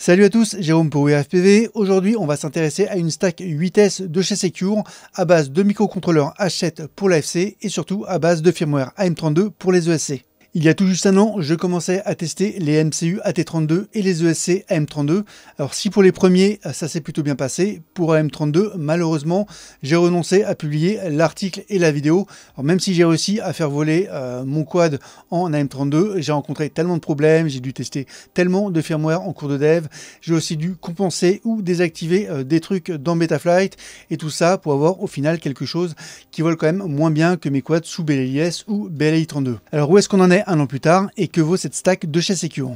Salut à tous, Jérôme pour WeRFPV. Aujourd'hui, on va s'intéresser à une stack 8S de chez Secure à base de microcontrôleurs H7 pour l'AFC et surtout à base de firmware AM32 pour les ESC. Il y a tout juste un an, je commençais à tester les MCU AT32 et les ESC AM32. Alors si pour les premiers, ça s'est plutôt bien passé, pour AM32, malheureusement, j'ai renoncé à publier l'article et la vidéo. Alors même si j'ai réussi à faire voler mon quad en AM32, j'ai rencontré tellement de problèmes, j'ai dû tester tellement de firmware en cours de dev, j'ai aussi dû compenser ou désactiver des trucs dans Betaflight et tout ça pour avoir au final quelque chose qui vole quand même moins bien que mes quads sous BLIS ou BLI32. Alors où est-ce qu'on en est un an plus tard et que vaut cette stack de chez Secure?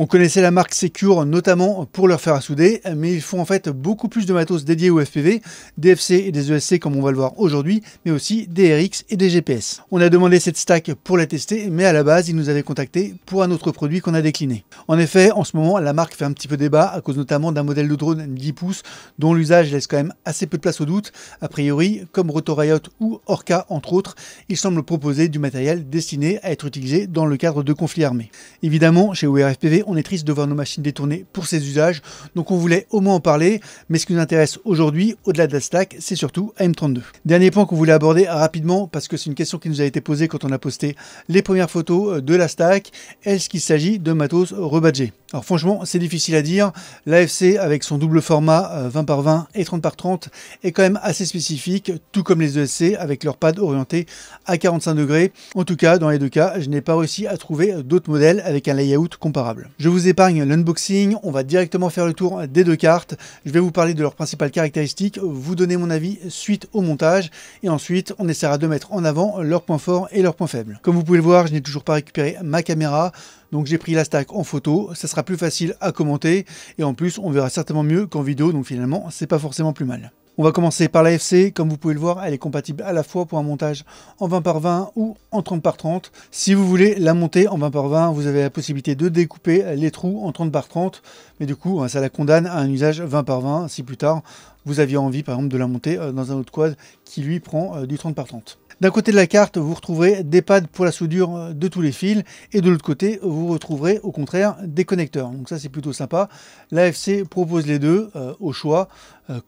On connaissait la marque Secure notamment pour leur fer à souder, mais ils font en fait beaucoup plus de matos dédiés au FPV, des FC et des ESC comme on va le voir aujourd'hui, mais aussi des RX et des GPS. On a demandé cette stack pour la tester, mais à la base, ils nous avaient contacté pour un autre produit qu'on a décliné. En effet, en ce moment, la marque fait un petit peu débat à cause notamment d'un modèle de drone 10 pouces dont l'usage laisse quand même assez peu de place au doute. A priori, comme Rotor Riot ou Orca entre autres, ils semblent proposer du matériel destiné à être utilisé dans le cadre de conflits armés. Évidemment, chez WeRFPV, on est triste de voir nos machines détournées pour ces usages, donc on voulait au moins en parler, mais ce qui nous intéresse aujourd'hui, au-delà de la stack, c'est surtout AM32. Dernier point qu'on voulait aborder rapidement, parce que c'est une question qui nous a été posée quand on a posté les premières photos de la stack, est-ce qu'il s'agit de matos rebadgé? Alors franchement, c'est difficile à dire, l'AFC avec son double format 20 par 20 et 30 par 30 est quand même assez spécifique, tout comme les ESC avec leur pad orienté à 45 degrés. En tout cas, dans les deux cas, je n'ai pas réussi à trouver d'autres modèles avec un layout comparable. Je vous épargne l'unboxing, on va directement faire le tour des deux cartes. Je vais vous parler de leurs principales caractéristiques, vous donner mon avis suite au montage et ensuite on essaiera de mettre en avant leurs points forts et leurs points faibles. Comme vous pouvez le voir, je n'ai toujours pas récupéré ma caméra, donc j'ai pris la stack en photo, ça sera plus facile à commenter et en plus on verra certainement mieux qu'en vidéo, donc finalement c'est pas forcément plus mal. On va commencer par la FC, comme vous pouvez le voir, elle est compatible à la fois pour un montage en 20 par 20 ou en 30 par 30. Si vous voulez la monter en 20 par 20, vous avez la possibilité de découper les trous en 30 par 30, mais du coup ça la condamne à un usage 20 par 20 si plus tard vous aviez envie par exemple de la monter dans un autre quad qui lui prend du 30 par 30. D'un côté de la carte, vous retrouverez des pads pour la soudure de tous les fils et de l'autre côté, vous retrouverez au contraire des connecteurs. Donc ça, c'est plutôt sympa. L'AFC propose les deux au choix,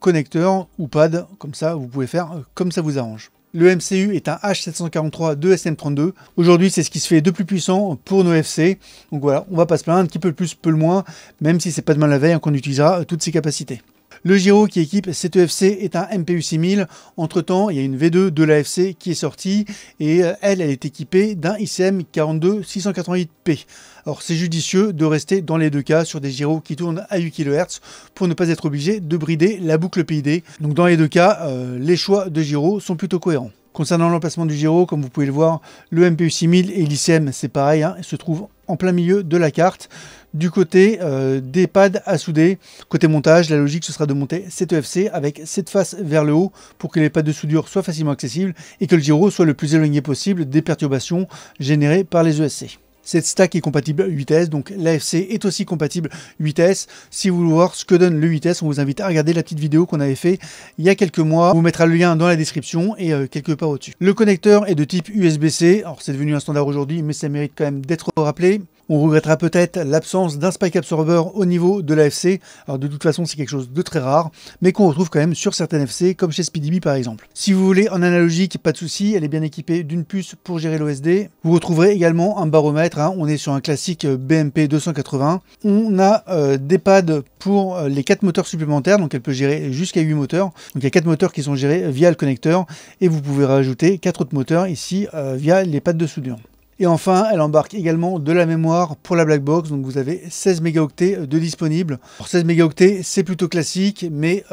connecteur ou pad, comme ça, vous pouvez faire comme ça vous arrange. Le MCU est un H743 de SM32. Aujourd'hui, c'est ce qui se fait de plus puissant pour nos FC. Donc voilà, on va pas se plaindre, un petit peu le plus, peu le moins, même si c'est pas demain la veille qu'on utilisera toutes ces capacités. Le gyro qui équipe cette EFC est un MPU 6000. Entre temps, il y a une V2 de l'AFC qui est sortie et elle est équipée d'un ICM 42688P. Alors c'est judicieux de rester dans les deux cas sur des gyros qui tournent à 8 kHz pour ne pas être obligé de brider la boucle PID. Donc dans les deux cas, les choix de gyros sont plutôt cohérents. Concernant l'emplacement du gyro, comme vous pouvez le voir, le MPU 6000 et l'ICM, c'est pareil, il se trouve en plein milieu de la carte, du côté des pads à souder. Côté montage, la logique ce sera de monter cette EFC avec cette face vers le haut pour que les pads de soudure soient facilement accessibles et que le gyro soit le plus éloigné possible des perturbations générées par les ESC. Cette stack est compatible 8S, donc l'AFC est aussi compatible 8S. Si vous voulez voir ce que donne le 8S, on vous invite à regarder la petite vidéo qu'on avait fait il y a quelques mois. On vous mettra le lien dans la description et quelque part au-dessus. Le connecteur est de type USB-C. Alors c'est devenu un standard aujourd'hui, mais ça mérite quand même d'être rappelé. On regrettera peut-être l'absence d'un spike absorber au niveau de l'AFC. Alors de toute façon, c'est quelque chose de très rare, mais qu'on retrouve quand même sur certaines FC, comme chez SpeeDB par exemple. Si vous voulez en analogique, pas de souci, elle est bien équipée d'une puce pour gérer l'OSD. Vous retrouverez également un baromètre, on est sur un classique BMP 280. On a des pads pour les 4 moteurs supplémentaires, donc elle peut gérer jusqu'à 8 moteurs. Donc il y a 4 moteurs qui sont gérés via le connecteur, et vous pouvez rajouter 4 autres moteurs ici via les pads de soudure. Et enfin, elle embarque également de la mémoire pour la black box, donc vous avez 16 mégaoctets de disponibles. Alors 16 mégaoctets, c'est plutôt classique, mais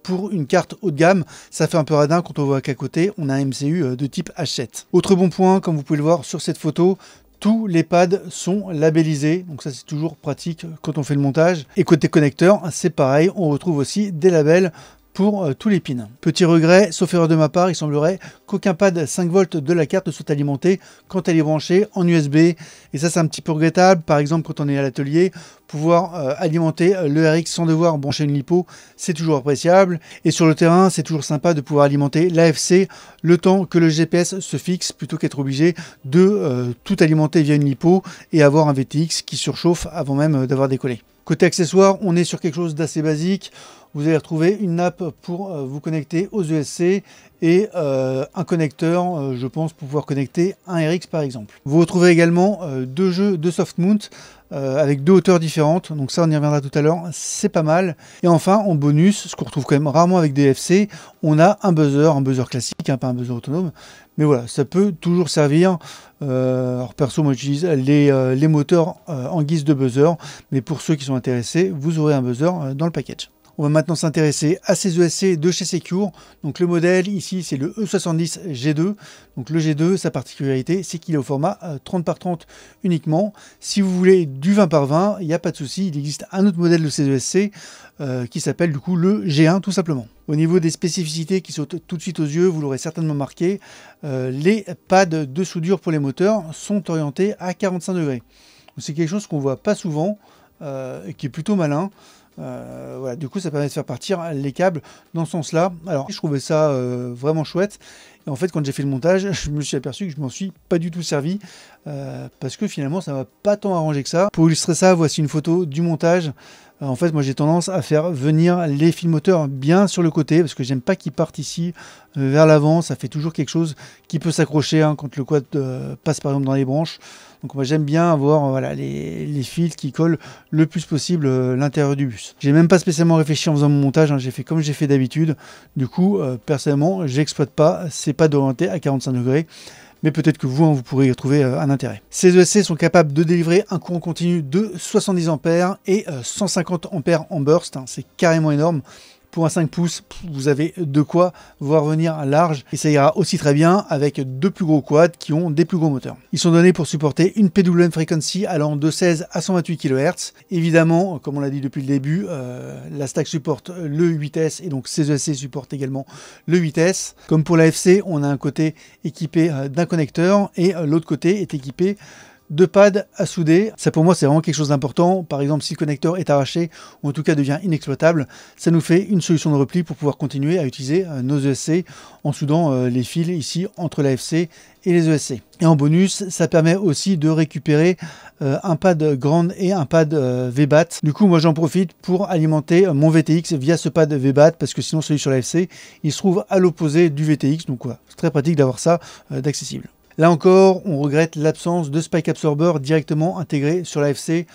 pour une carte haut de gamme, ça fait un peu radin quand on voit qu'à côté, on a un MCU de type H7. Autre bon point, comme vous pouvez le voir sur cette photo, tous les pads sont labellisés, donc ça c'est toujours pratique quand on fait le montage. Et côté connecteur, c'est pareil, on retrouve aussi des labels pour tous les pins. Petit regret, sauf erreur de ma part, il semblerait qu'aucun pad 5 volts de la carte ne soit alimenté quand elle est branchée en USB. Et ça, c'est un petit peu regrettable. Par exemple, quand on est à l'atelier, pouvoir alimenter le RX sans devoir brancher une lipo, c'est toujours appréciable. Et sur le terrain, c'est toujours sympa de pouvoir alimenter l'AFC le temps que le GPS se fixe, plutôt qu'être obligé de tout alimenter via une lipo et avoir un VTX qui surchauffe avant même d'avoir décollé. Côté accessoires, on est sur quelque chose d'assez basique. Vous allez retrouver une nappe pour vous connecter aux ESC et un connecteur, je pense, pour pouvoir connecter un RX par exemple. Vous retrouvez également deux jeux de soft mount avec deux hauteurs différentes. Donc ça, on y reviendra tout à l'heure. C'est pas mal. Et enfin, en bonus, ce qu'on retrouve quand même rarement avec des FC, on a un buzzer classique, hein, pas un buzzer autonome. Mais voilà, ça peut toujours servir. Alors perso, moi j'utilise les moteurs en guise de buzzer. Mais pour ceux qui sont intéressés, vous aurez un buzzer dans le package. On va maintenant s'intéresser à ces ESC de chez Secure. Donc le modèle ici, c'est le E70 G2. Donc le G2, sa particularité, c'est qu'il est au format 30 par 30 uniquement. Si vous voulez du 20 par 20, il n'y a pas de souci. Il existe un autre modèle de ces ESC qui s'appelle du coup le G1 tout simplement. Au niveau des spécificités qui sautent tout de suite aux yeux, vous l'aurez certainement marqué, les pads de soudure pour les moteurs sont orientés à 45 degrés. C'est quelque chose qu'on ne voit pas souvent et qui est plutôt malin. Voilà, du coup ça permet de faire partir les câbles dans ce sens là. Alors je trouvais ça vraiment chouette et en fait quand j'ai fait le montage je me suis aperçu que je m'en suis pas du tout servi parce que finalement ça m'a pas tant arrangé que ça. Pour illustrer ça, voici une photo du montage. En fait moi j'ai tendance à faire venir les fils moteurs bien sur le côté parce que j'aime pas qu'ils partent ici vers l'avant. Ça fait toujours quelque chose qui peut s'accrocher hein, quand le quad passe par exemple dans les branches. Donc moi j'aime bien avoir voilà, les fils qui collent le plus possible l'intérieur du bus. J'ai même pas spécialement réfléchi en faisant mon montage, hein, j'ai fait comme j'ai fait d'habitude. Du coup personnellement j'exploite pas, c'est pas d'orienter à 45 degrés. Mais peut-être que vous, hein, vous pourrez y trouver un intérêt. Ces ESC sont capables de délivrer un courant continu de 70 A et 150 A en burst. Hein, c'est carrément énorme. Pour un 5 pouces, vous avez de quoi voir venir large. Et ça ira aussi très bien avec deux plus gros quads qui ont des plus gros moteurs. Ils sont donnés pour supporter une PWM frequency allant de 16 à 128 kHz. Évidemment, comme on l'a dit depuis le début, la stack supporte le 8S et donc ces ESC supportent également le 8S. Comme pour l'AFC, on a un côté équipé d'un connecteur et l'autre côté est équipé de pads à souder. Ça pour moi c'est vraiment quelque chose d'important. Par exemple si le connecteur est arraché ou en tout cas devient inexploitable, ça nous fait une solution de repli pour pouvoir continuer à utiliser nos ESC en soudant les fils ici entre l'AFC et les ESC. Et en bonus ça permet aussi de récupérer un pad ground et un pad VBAT. Du coup moi j'en profite pour alimenter mon VTX via ce pad VBAT parce que sinon celui sur l'AFC il se trouve à l'opposé du VTX. Donc voilà, c'est très pratique d'avoir ça d'accessible. Là encore, on regrette l'absence de spike absorber directement intégré sur l'AFC.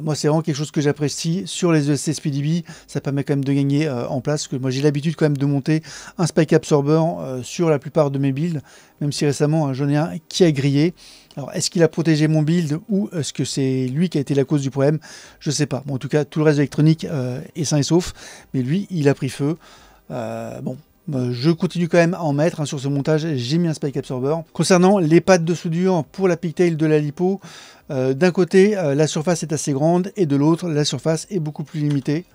Moi, c'est vraiment quelque chose que j'apprécie sur les ESC SpeedyBee. Ça permet quand même de gagner en place. Que moi, j'ai l'habitude quand même de monter un spike absorber sur la plupart de mes builds, même si récemment, hein, j'en ai un qui a grillé. Alors, est-ce qu'il a protégé mon build ou est-ce que c'est lui qui a été la cause du problème? Je ne sais pas. Bon, en tout cas, tout le reste électronique est sain et sauf. Mais lui, il a pris feu. Bon. Je continue quand même à en mettre, hein, sur ce montage j'ai mis un spike absorber. Concernant les pads de soudure pour la pigtail de la lipo, d'un côté la surface est assez grande et de l'autre la surface est beaucoup plus limitée.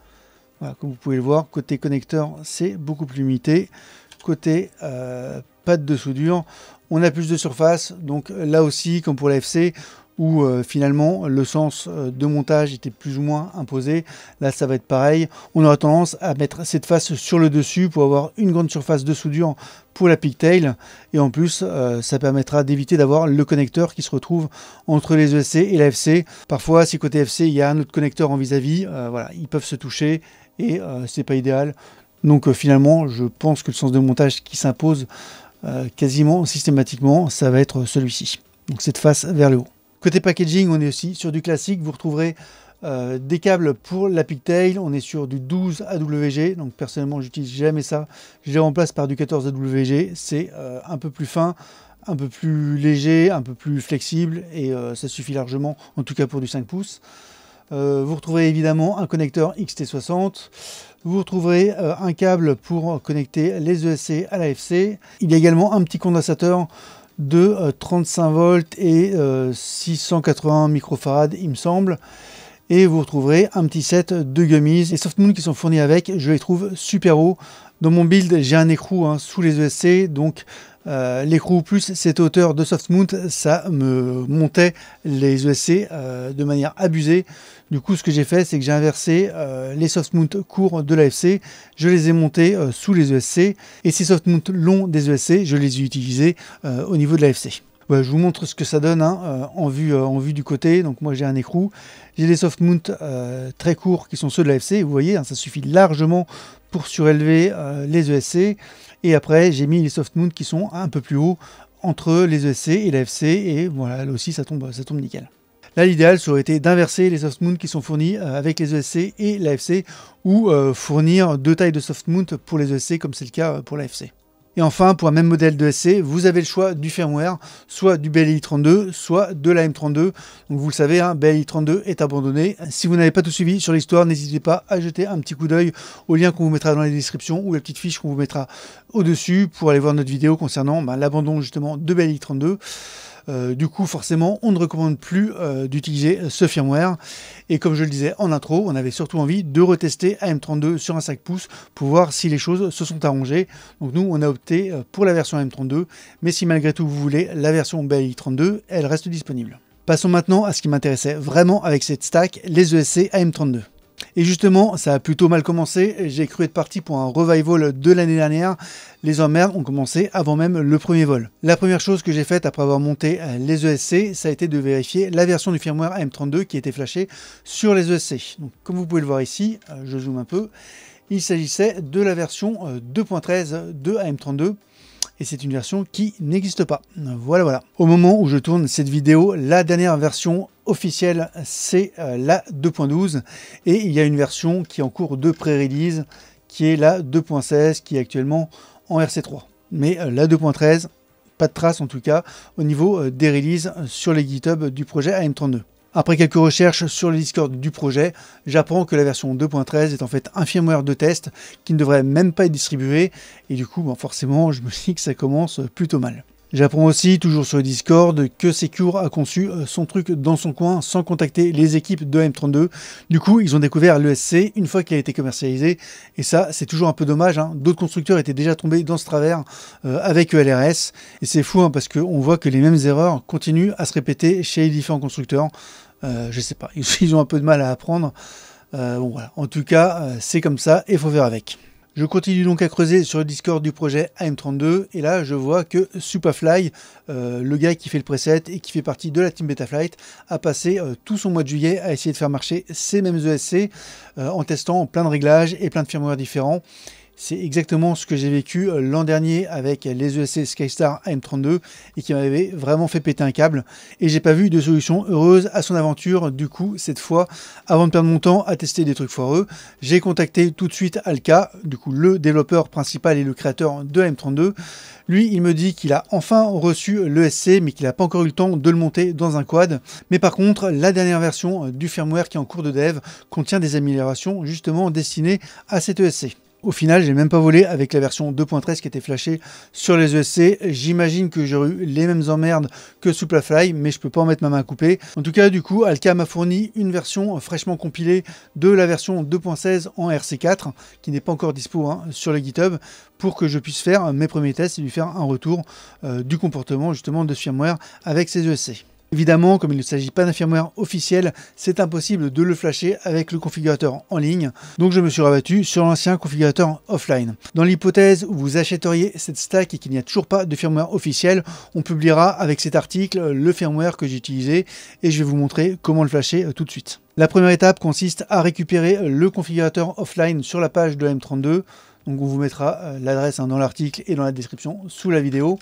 Voilà, comme vous pouvez le voir, côté connecteur c'est beaucoup plus limité. Côté pad de soudure on a plus de surface, donc là aussi comme pour la FC où finalement le sens de montage était plus ou moins imposé. Là ça va être pareil, on aura tendance à mettre cette face sur le dessus pour avoir une grande surface de soudure pour la pigtail et en plus ça permettra d'éviter d'avoir le connecteur qui se retrouve entre les ESC et la FC. Parfois si côté FC il y a un autre connecteur en vis-à-vis, voilà, ils peuvent se toucher et c'est pas idéal. Donc finalement je pense que le sens de montage qui s'impose quasiment systématiquement ça va être celui-ci, donc cette face vers le haut. Côté packaging, on est aussi sur du classique. Vous retrouverez des câbles pour la pigtail. On est sur du 12 AWG. Donc personnellement, j'utilise jamais ça. Je les remplace par du 14 AWG. C'est un peu plus fin, un peu plus léger, un peu plus flexible. Et ça suffit largement, en tout cas pour du 5 pouces. Vous retrouverez évidemment un connecteur XT60. Vous retrouverez un câble pour connecter les ESC à l'AFC. Il y a également un petit condensateur de 35 volts et 680 microfarad il me semble, et vous retrouverez un petit set de gummies. Les soft mounts qui sont fournis avec, je les trouve super hauts Dans mon build, j'ai un écrou sous les ESC, donc l'écrou plus cette hauteur de soft mount, ça me montait les ESC de manière abusée. Du coup, ce que j'ai fait, c'est que j'ai inversé les soft mount courts de l'AFC, je les ai montés sous les ESC, et ces soft mount longs des ESC, je les ai utilisés au niveau de l'AFC. Ouais, je vous montre ce que ça donne en vue du côté. Donc moi j'ai un écrou, j'ai des soft mount très courts qui sont ceux de l'AFC. Vous voyez, ça suffit largement pour surélever les ESC. Et après j'ai mis les soft mount qui sont un peu plus hauts entre les ESC et l'AFC. Et voilà, là aussi ça tombe nickel. Là l'idéal ça aurait été d'inverser les soft mount qui sont fournis avec les ESC et l'AFC, ou fournir deux tailles de soft mount pour les ESC comme c'est le cas pour l'AFC. Et enfin, pour un même modèle de SC, vous avez le choix du firmware, soit du BLI32, soit de la M32. Donc vous le savez, BLI32 est abandonné. Si vous n'avez pas tout suivi sur l'histoire, n'hésitez pas à jeter un petit coup d'œil au lien qu'on vous mettra dans la description ou la petite fiche qu'on vous mettra au-dessus pour aller voir notre vidéo concernant l'abandon justement de BLI32. Du coup, forcément, on ne recommande plus d'utiliser ce firmware. Et comme je le disais en intro, on avait surtout envie de retester AM32 sur un 5 pouces pour voir si les choses se sont arrangées. Donc nous, on a opté pour la version AM32. Mais si malgré tout vous voulez la version BLI32, elle reste disponible. Passons maintenant à ce qui m'intéressait vraiment avec cette stack, les ESC AM32. Et justement, ça a plutôt mal commencé. J'ai cru être parti pour un revival de l'année dernière. Les emmerdes ont commencé avant même le premier vol. La première chose que j'ai faite après avoir monté les ESC, ça a été de vérifier la version du firmware AM32 qui était flashée sur les ESC. Donc, comme vous pouvez le voir ici, je zoome un peu, il s'agissait de la version 2.13 de AM32. Et c'est une version qui n'existe pas. Voilà. Au moment où je tourne cette vidéo, la dernière version officielle, c'est la 2.12. Et il y a une version qui est en cours de pré-release, qui est la 2.16, qui est actuellement en RC3. Mais la 2.13, pas de trace en tout cas, au niveau des releases sur les GitHub du projet AM32. Après quelques recherches sur le Discord du projet, j'apprends que la version 2.13 est en fait un firmware de test qui ne devrait même pas être distribué. Et du coup, forcément, je me dis que ça commence plutôt mal. J'apprends aussi, toujours sur le Discord, que Secure a conçu son truc dans son coin sans contacter les équipes de AM32. Du coup, ils ont découvert l'ESC une fois qu'il a été commercialisé. Et ça, c'est toujours un peu dommage. D'autres constructeurs étaient déjà tombés dans ce travers avec ELRS. Et c'est fou parce qu'on voit que les mêmes erreurs continuent à se répéter chez les différents constructeurs. Je sais pas, ils ont un peu de mal à apprendre. Bon voilà, en tout cas, c'est comme ça et il faut faire avec. Je continue donc à creuser sur le Discord du projet AM32 et là je vois que Supafly, le gars qui fait le preset et qui fait partie de la team Betaflight, a passé tout son mois de juillet à essayer de faire marcher ces mêmes ESC en testant plein de réglages et plein de firmware différents. C'est exactement ce que j'ai vécu l'an dernier avec les ESC Skystar AM32 et qui m'avait vraiment fait péter un câble. Et j'ai pas vu de solution heureuse à son aventure. Du coup, cette fois, avant de perdre mon temps à tester des trucs foireux, j'ai contacté tout de suite Alka, du coup le développeur principal et le créateur de AM32. Lui, il me dit qu'il a enfin reçu l'ESC, mais qu'il n'a pas encore eu le temps de le monter dans un quad. Mais par contre, la dernière version du firmware qui est en cours de dev contient des améliorations justement destinées à cet ESC. Au final, j'ai même pas volé avec la version 2.13 qui était flashée sur les ESC. J'imagine que j'aurais eu les mêmes emmerdes que Supafly, mais je peux pas en mettre ma main à couper. En tout cas, du coup, Alka m'a fourni une version fraîchement compilée de la version 2.16 en RC4, qui n'est pas encore dispo sur le GitHub, pour que je puisse faire mes premiers tests et lui faire un retour du comportement justement de ce firmware avec ces ESC. Évidemment, comme il ne s'agit pas d'un firmware officiel, c'est impossible de le flasher avec le configurateur en ligne. Donc je me suis rabattu sur l'ancien configurateur offline. Dans l'hypothèse où vous achèteriez cette stack et qu'il n'y a toujours pas de firmware officiel, on publiera avec cet article le firmware que j'ai utilisé et je vais vous montrer comment le flasher tout de suite. La première étape consiste à récupérer le configurateur offline sur la page de M32. Donc on vous mettra l'adresse dans l'article et dans la description sous la vidéo.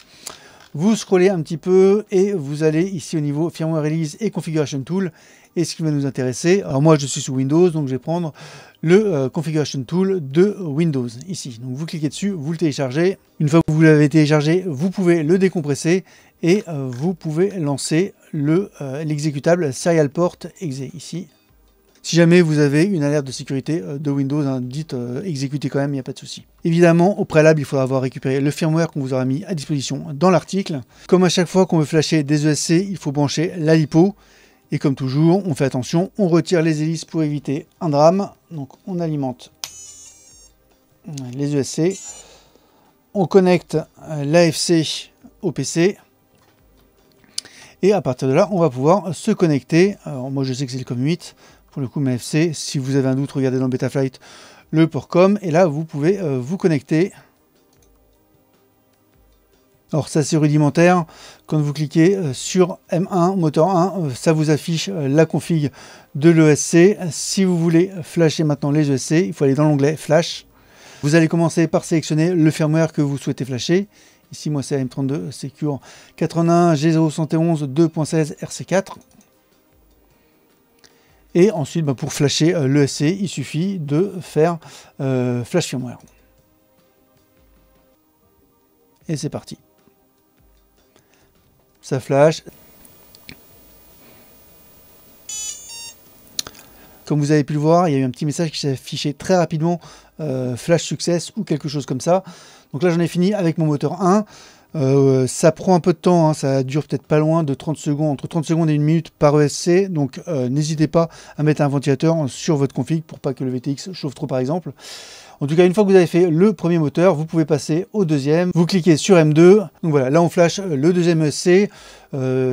Vous scrollez un petit peu et vous allez ici au niveau Firmware Release et Configuration Tool. Et ce qui va nous intéresser, alors moi je suis sous Windows, donc je vais prendre le Configuration Tool de Windows ici. Donc vous cliquez dessus, vous le téléchargez. Une fois que vous l'avez téléchargé, vous pouvez le décompresser et vous pouvez lancer l'exécutable Serial Port Exe ici. Si jamais vous avez une alerte de sécurité de Windows, dites exécutez quand même, il n'y a pas de souci. Évidemment, au préalable, il faudra avoir récupéré le firmware qu'on vous aura mis à disposition dans l'article. Comme à chaque fois qu'on veut flasher des ESC, il faut brancher la LiPo. Et comme toujours, on fait attention, on retire les hélices pour éviter un drame. Donc on alimente les ESC. On connecte l'AFC au PC. Et à partir de là, on va pouvoir se connecter. Alors moi, je sais que c'est le COM8. Pour le coup, ma FC, si vous avez un doute, regardez dans Betaflight le port COM. Et là, vous pouvez vous connecter. Alors ça, c'est rudimentaire. Quand vous cliquez sur M1, moteur 1, ça vous affiche la config de l'ESC. Si vous voulez flasher maintenant les ESC, il faut aller dans l'onglet Flash. Vous allez commencer par sélectionner le firmware que vous souhaitez flasher. Ici, moi, c'est AM32 Secure 81 G071 2.16 RC4. Et ensuite, pour flasher l'ESC, il suffit de faire Flash Firmware. Et c'est parti. Ça flash. Comme vous avez pu le voir, il y a eu un petit message qui s'est affiché très rapidement, Flash Success ou quelque chose comme ça. Donc là, j'en ai fini avec mon moteur 1. Ça prend un peu de temps, hein, ça dure peut-être pas loin de 30 secondes, entre 30 secondes et 1 minute par ESC. Donc n'hésitez pas à mettre un ventilateur sur votre config pour pas que le VTX chauffe trop par exemple. En tout cas, une fois que vous avez fait le premier moteur, vous pouvez passer au deuxième. Vous cliquez sur M2. Donc voilà, là on flash le deuxième ESC.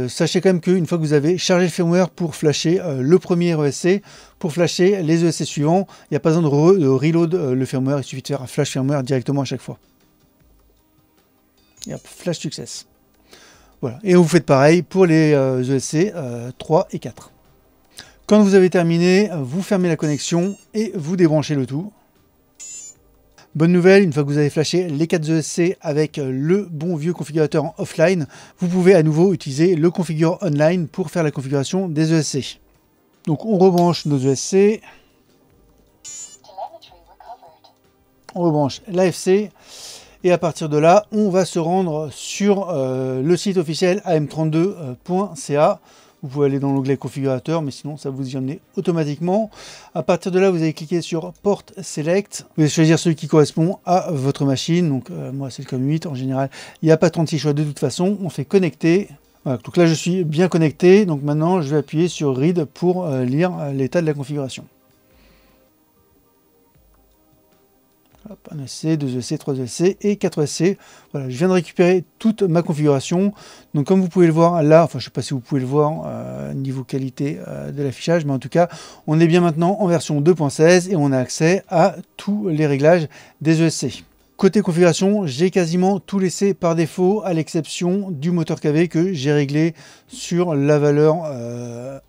Sachez quand même qu'une fois que vous avez chargé le firmware pour flasher le premier ESC, pour flasher les ESC suivants, il n'y a pas besoin de reload le firmware. Il suffit de faire un flash firmware directement à chaque fois. Et hop, flash success. Voilà. Et vous faites pareil pour les ESC 3 et 4. Quand vous avez terminé, vous fermez la connexion et vous débranchez le tout. Bonne nouvelle, une fois que vous avez flashé les 4 ESC avec le bon vieux configurateur en offline, vous pouvez à nouveau utiliser le configure online pour faire la configuration des ESC. Donc on rebranche nos ESC. On rebranche l'AFC. Et à partir de là, on va se rendre sur le site officiel am32.ca. Vous pouvez aller dans l'onglet configurateur, mais sinon ça vous y emmène automatiquement. À partir de là, vous allez cliquer sur Port Select. Vous allez choisir celui qui correspond à votre machine. Donc moi, c'est le COM8. En général, il n'y a pas 36 choix de toute façon. On fait connecter. Voilà, donc là, je suis bien connecté. Donc maintenant, je vais appuyer sur Read pour lire l'état de la configuration. Hop, un ESC, 2 ESC, 3 ESC et 4 ESC. Voilà, je viens de récupérer toute ma configuration. Donc comme vous pouvez le voir là, enfin je ne sais pas si vous pouvez le voir niveau qualité de l'affichage, mais en tout cas, on est bien maintenant en version 2.16 et on a accès à tous les réglages des ESC. Côté configuration, j'ai quasiment tout laissé par défaut, à l'exception du moteur KV que j'ai réglé sur la valeur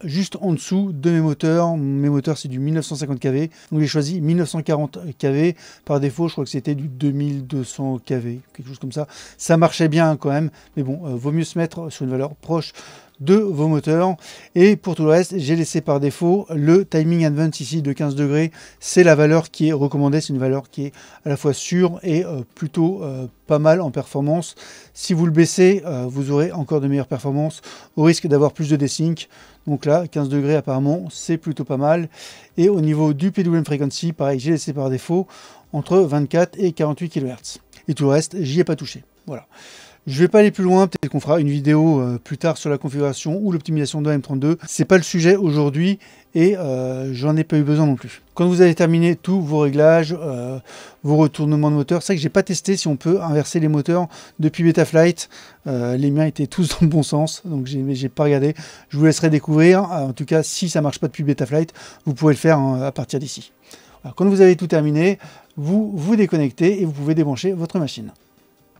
juste en dessous de mes moteurs. Mes moteurs, c'est du 1950 kV. Donc j'ai choisi 1940 kV. Par défaut, je crois que c'était du 2200 kV, quelque chose comme ça. Ça marchait bien quand même, mais bon, vaut mieux se mettre sur une valeur proche de vos moteurs. Et pour tout le reste, j'ai laissé par défaut le timing advance ici de 15 degrés. C'est la valeur qui est recommandée. C'est une valeur qui est à la fois sûre et plutôt pas mal en performance. Si vous le baissez, vous aurez encore de meilleures performances au risque d'avoir plus de desync. Donc là, 15 degrés apparemment, c'est plutôt pas mal. Et au niveau du PWM Frequency, pareil, j'ai laissé par défaut entre 24 et 48 kHz. Et tout le reste, j'y ai pas touché. Voilà. Je ne vais pas aller plus loin, peut-être qu'on fera une vidéo plus tard sur la configuration ou l'optimisation de AM32. C'est pas le sujet aujourd'hui et j'en ai pas eu besoin non plus. Quand vous avez terminé tous vos réglages, vos retournements de moteur, c'est vrai que j'ai pas testé si on peut inverser les moteurs depuis Betaflight. Les miens étaient tous dans le bon sens, donc j'ai pas regardé. Je vous laisserai découvrir. En tout cas, si ça marche pas depuis Betaflight, vous pouvez le faire à partir d'ici. Voilà, quand vous avez tout terminé, vous vous déconnectez et vous pouvez débrancher votre machine.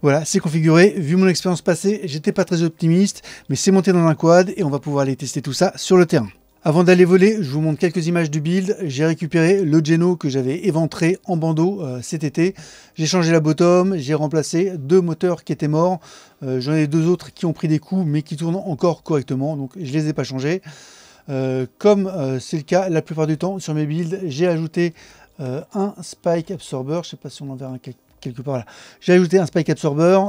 Voilà, c'est configuré. Vu mon expérience passée, j'étais pas très optimiste, mais c'est monté dans un quad et on va pouvoir aller tester tout ça sur le terrain. Avant d'aller voler, je vous montre quelques images du build. J'ai récupéré le Geno que j'avais éventré en bandeau cet été. J'ai changé la bottom, j'ai remplacé 2 moteurs qui étaient morts. J'en ai 2 autres qui ont pris des coups, mais qui tournent encore correctement, donc je les ai pas changés. Comme c'est le cas la plupart du temps sur mes builds, j'ai ajouté un spike absorber. Je sais pas si on en verra quelque part là. J'ai ajouté un spike absorber,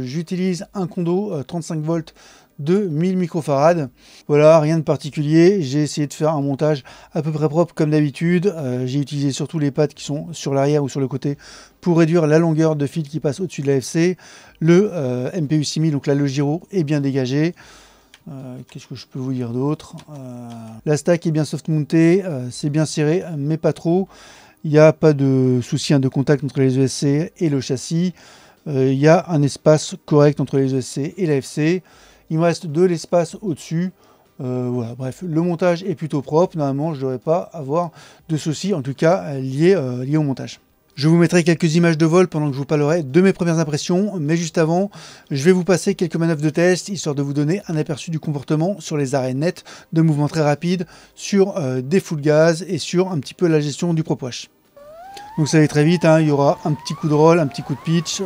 j'utilise un condo 35 volts de 1000 microfarad. Voilà, rien de particulier. J'ai essayé de faire un montage à peu près propre comme d'habitude. J'ai utilisé surtout les pads qui sont sur l'arrière ou sur le côté pour réduire la longueur de fil qui passe au-dessus de l'AFC. Le MPU 6000, donc là le gyro est bien dégagé. Qu'est-ce que je peux vous dire d'autre? La stack est bien soft montée, c'est bien serré, mais pas trop. Il n'y a pas de souci de contact entre les ESC et le châssis. Il y a un espace correct entre les ESC et l'AFC. Il me reste de l'espace au-dessus. Voilà, bref, le montage est plutôt propre. Normalement, je ne devrais pas avoir de soucis, en tout cas liés au montage. Je vous mettrai quelques images de vol pendant que je vous parlerai de mes premières impressions, mais juste avant, je vais vous passer quelques manœuvres de test, histoire de vous donner un aperçu du comportement sur les arrêts nets, de mouvements très rapides, sur des full gaz et sur un petit peu la gestion du prop wash. Donc ça va aller très vite, hein, il y aura un petit coup de roll, un petit coup de pitch,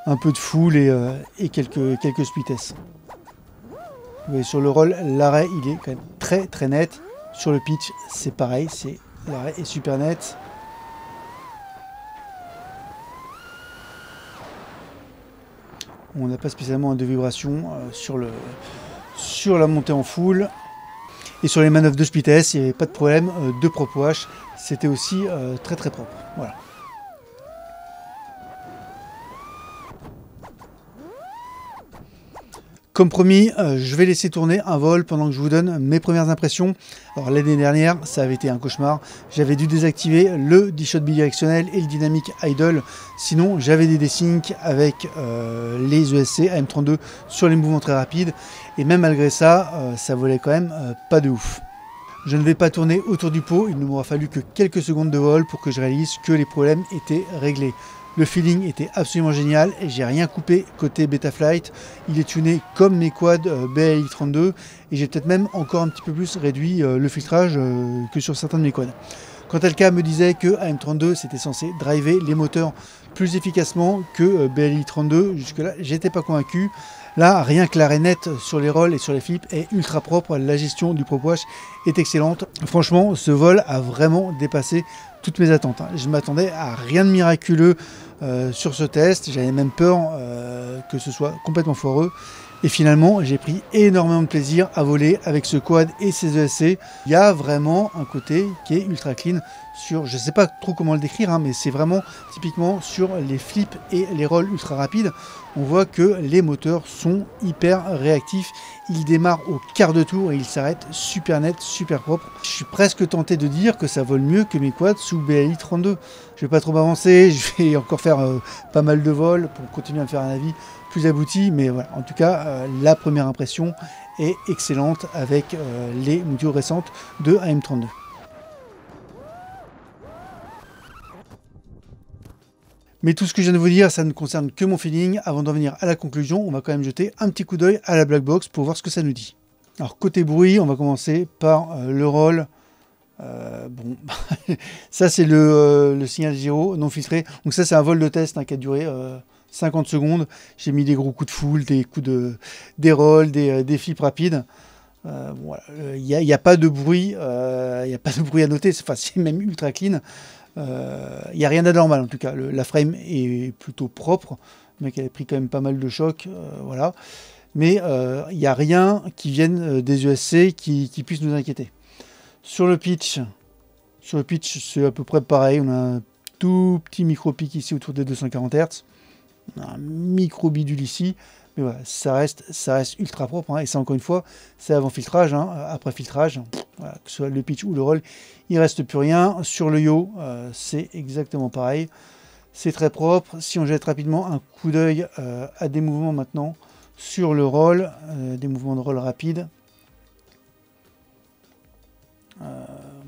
un peu de full et quelques splittesses. Vous voyez, sur le roll, l'arrêt il est quand même très net. Sur le pitch, c'est pareil, l'arrêt est super net. On n'a pas spécialement de vibration sur la montée en full. Et sur les manœuvres de split S, il n'y avait pas de problème de prop wash. C'était aussi très propre. Voilà. Comme promis, je vais laisser tourner un vol pendant que je vous donne mes premières impressions. Alors l'année dernière, ça avait été un cauchemar. J'avais dû désactiver le D-Shot bidirectionnel et le Dynamic Idle. Sinon, j'avais des desyncs avec les ESC AM32 sur les mouvements très rapides. Et même malgré ça, ça volait quand même pas de ouf. Je ne vais pas tourner autour du pot. Il ne m'aura fallu que quelques secondes de vol pour que je réalise que les problèmes étaient réglés. Le feeling était absolument génial et j'ai rien coupé côté Betaflight. Il est tuné comme mes quads BLI32 et j'ai peut-être même encore un petit peu plus réduit le filtrage que sur certains de mes quads. Quand Elka me disait que AM32 c'était censé driver les moteurs plus efficacement que BLI32, jusque-là j'étais pas convaincu. Là, rien que l'arrêt net sur les rolls et sur les flips est ultra propre, la gestion du prop wash est excellente. Franchement, ce vol a vraiment dépassé toutes mes attentes. Je m'attendais à rien de miraculeux sur ce test, j'avais même peur que ce soit complètement foireux. Et finalement, j'ai pris énormément de plaisir à voler avec ce quad et ces ESC. Il y a vraiment un côté qui est ultra clean sur, je ne sais pas trop comment le décrire, hein, mais c'est vraiment typiquement sur les flips et les rolls ultra rapides. On voit que les moteurs sont hyper réactifs. Ils démarrent au quart de tour et ils s'arrêtent super net, super propre. Je suis presque tenté de dire que ça vole mieux que mes quads sous BLI32. Je vais pas trop m'avancer, je vais encore faire pas mal de vols pour continuer à me faire un avis plus abouti, mais voilà, en tout cas la première impression est excellente avec les modules récentes de AM32. Mais tout ce que je viens de vous dire, ça ne concerne que mon feeling. Avant d'en venir à la conclusion, on va quand même jeter un petit coup d'œil à la black box pour voir ce que ça nous dit. Alors côté bruit, on va commencer par le roll. Bon, ça c'est le signal gyro non filtré. Donc ça c'est un vol de test qui a duré 50 secondes. J'ai mis des gros coups de full, des rolls, des flips rapides. Voilà. Il n'y a pas de bruit, il n'y a pas de bruit à noter. Enfin, c'est même ultra clean. Il n'y a rien d'anormal en tout cas. La frame est plutôt propre. Le mec avait pris quand même pas mal de chocs. Voilà. Mais il n'y a rien qui vienne des ESC qui puisse nous inquiéter. Sur le pitch, c'est à peu près pareil. On a un tout petit micro-pic ici autour des 240 Hz. On a un micro-bidule ici. Mais voilà, ça reste ultra propre. Hein. Et ça, encore une fois, c'est avant filtrage. Hein. Après filtrage, voilà, que ce soit le pitch ou le roll, il ne reste plus rien. Sur le yaw, c'est exactement pareil. C'est très propre. Si on jette rapidement un coup d'œil à des mouvements maintenant sur le roll, des mouvements de roll rapides.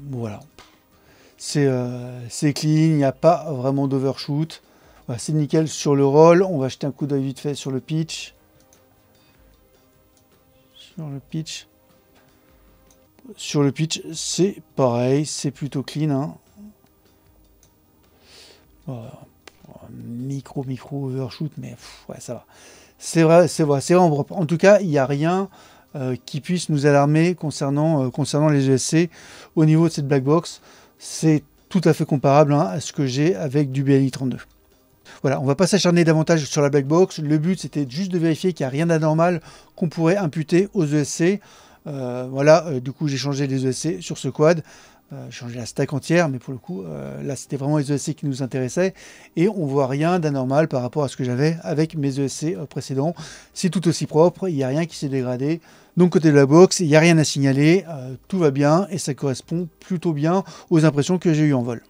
Voilà. C'est clean, il n'y a pas vraiment d'overshoot. Voilà, c'est nickel sur le roll. On va jeter un coup d'œil vite fait sur le pitch. Sur le pitch, c'est pareil, c'est plutôt clean. Hein. Voilà. Micro overshoot, mais ouais, ça va. C'est vraiment propre. En tout cas, il n'y a rien qui puisse nous alarmer concernant les ESC au niveau de cette black box. C'est tout à fait comparable à ce que j'ai avec du BLI32. Voilà, on ne va pas s'acharner davantage sur la black box. Le but, c'était juste de vérifier qu'il n'y a rien d'anormal qu'on pourrait imputer aux ESC. Voilà, du coup, j'ai changé les ESC sur ce quad. J'ai changé la stack entière, mais pour le coup, là, c'était vraiment les ESC qui nous intéressaient. Et on ne voit rien d'anormal par rapport à ce que j'avais avec mes ESC précédents. C'est tout aussi propre, il n'y a rien qui s'est dégradé. Donc, côté de la box, il n'y a rien à signaler. Tout va bien et ça correspond plutôt bien aux impressions que j'ai eues en vol.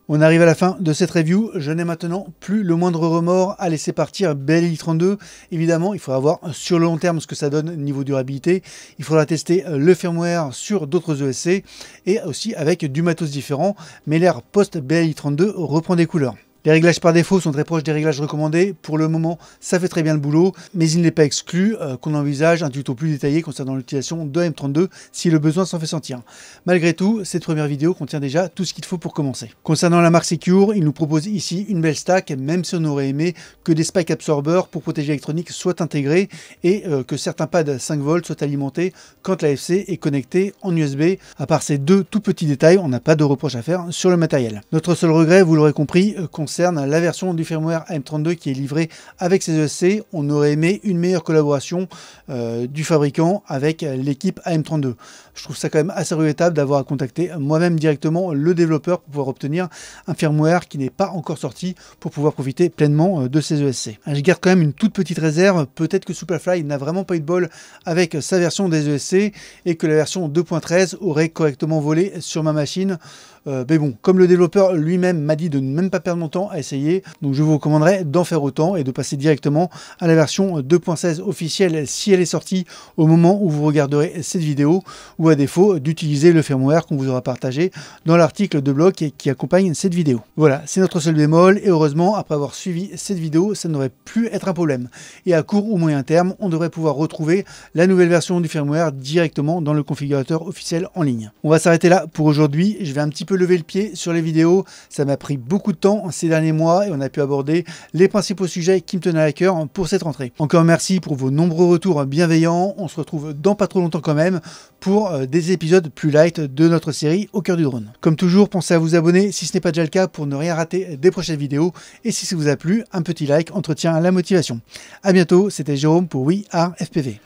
On arrive à la fin de cette review, je n'ai maintenant plus le moindre remords à laisser partir BLI 32. Évidemment, il faudra voir sur le long terme ce que ça donne niveau durabilité. Il faudra tester le firmware sur d'autres ESC et aussi avec du matos différent, mais l'ère post-BLI 32 reprend des couleurs. Les réglages par défaut sont très proches des réglages recommandés. Pour le moment, ça fait très bien le boulot, mais il n'est pas exclu qu'on envisage un tuto plus détaillé concernant l'utilisation de M32 si le besoin s'en fait sentir. Malgré tout, cette première vidéo contient déjà tout ce qu'il faut pour commencer. Concernant la marque Secure, il nous propose ici une belle stack, même si on aurait aimé que des spike absorbers pour protéger l'électronique soient intégrés et que certains pads 5 volts soient alimentés quand l'AFC est connecté en USB. À part ces deux tout petits détails, on n'a pas de reproche à faire sur le matériel. Notre seul regret, vous l'aurez compris, concerne la version du firmware AM32 qui est livrée avec ces ESC. On aurait aimé une meilleure collaboration du fabricant avec l'équipe AM32. Je trouve ça quand même assez regrettable d'avoir à contacter moi-même directement le développeur pour pouvoir obtenir un firmware qui n'est pas encore sorti pour pouvoir profiter pleinement de ces ESC. Je garde quand même une toute petite réserve, peut-être que Superfly n'a vraiment pas eu de bol avec sa version des ESC et que la version 2.13 aurait correctement volé sur ma machine. Mais bon, comme le développeur lui-même m'a dit de ne même pas perdre mon temps à essayer, donc je vous recommanderais d'en faire autant et de passer directement à la version 2.16 officielle si elle est sortie au moment où vous regarderez cette vidéo, ou à défaut d'utiliser le firmware qu'on vous aura partagé dans l'article de blog qui accompagne cette vidéo. Voilà, c'est notre seul bémol et heureusement, après avoir suivi cette vidéo, ça ne devrait plus être un problème. Et à court ou moyen terme, on devrait pouvoir retrouver la nouvelle version du firmware directement dans le configurateur officiel en ligne. On va s'arrêter là pour aujourd'hui. Je vais un petit peu lever le pied sur les vidéos. Ça m'a pris beaucoup de temps ces derniers mois et on a pu aborder les principaux sujets qui me tenaient à cœur pour cette rentrée. Encore merci pour vos nombreux retours bienveillants. On se retrouve dans pas trop longtemps quand même pour des épisodes plus light de notre série Au cœur du drone. Comme toujours, pensez à vous abonner si ce n'est pas déjà le cas pour ne rien rater des prochaines vidéos. Et si ça vous a plu, un petit like entretient la motivation. A bientôt, c'était Jérôme pour We Are FPV.